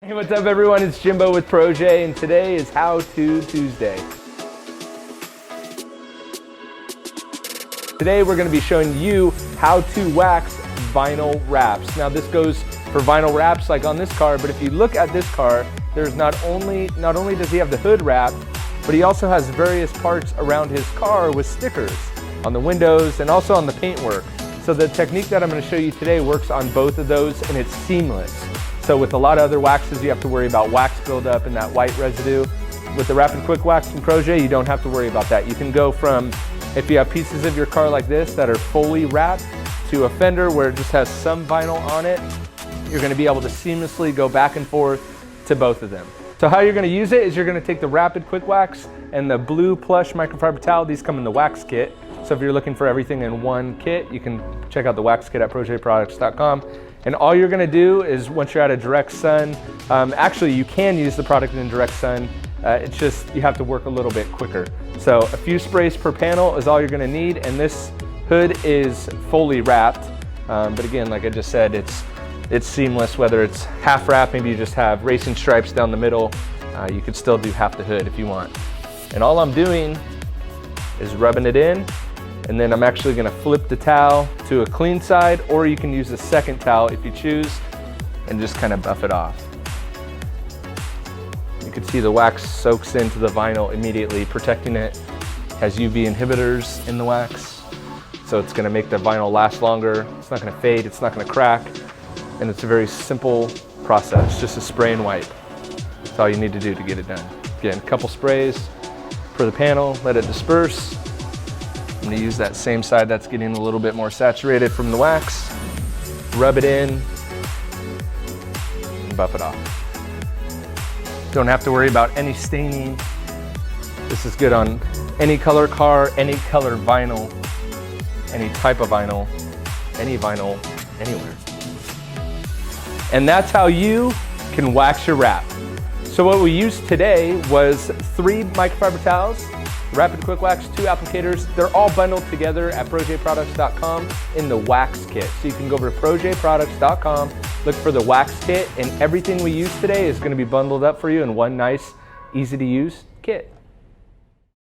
Hey, what's up everyone? It's Jimbo with Proje, and today is How To Tuesday. Today we're going to be showing you how to wax vinyl wraps. Now this goes for vinyl wraps like on this car, but if you look at this car, there's not only does he have the hood wrapped, but he also has various parts around his car with stickers on the windows and also on the paintwork. So the technique that I'm going to show you today works on both of those, and it's seamless. So with a lot of other waxes, you have to worry about wax buildup and that white residue. With the Rapid Quick Wax from Proje, you don't have to worry about that. You can go from, if you have pieces of your car like this that are fully wrapped, to a fender where it just has some vinyl on it. You're going to be able to seamlessly go back and forth to both of them. So how you're going to use it is you're going to take the Rapid Quick Wax and the blue plush microfiber towel. These come in the wax kit. So if you're looking for everything in one kit, you can check out the wax kit at projeproducts.com. And all you're going to do is, once you're at a direct sun, actually you can use the product in direct sun, it's just you have to work a little bit quicker. So a few sprays per panel is all you're going to need, and this hood is fully wrapped. But again, like I just said, it's seamless, whether it's half wrapped, maybe you just have racing stripes down the middle, you could still do half the hood if you want. And all I'm doing is rubbing it in, and then I'm actually going to flip the towel to a clean side, or you can use a second towel if you choose, and just kind of buff it off. You can see the wax soaks into the vinyl immediately, protecting it. Has UV inhibitors in the wax, so it's going to make the vinyl last longer. It's not going to fade, it's not going to crack, and it's a very simple process, just a spray and wipe. That's all you need to do to get it done. Again, a couple sprays per the panel, let it disperse. I'm going to use that same side that's getting a little bit more saturated from the wax, rub it in, and buff it off. Don't have to worry about any staining. This is good on any color car, any color vinyl, any type of vinyl, any vinyl, anywhere. And that's how you can wax your wrap. So what we used today was 3 microfiber towels, Rapid Quick Wax, 2 applicators. They're all bundled together at projeproducts.com in the wax kit. So you can go over to projeproducts.com, look for the wax kit, and everything we used today is going to be bundled up for you in one nice, easy to use kit.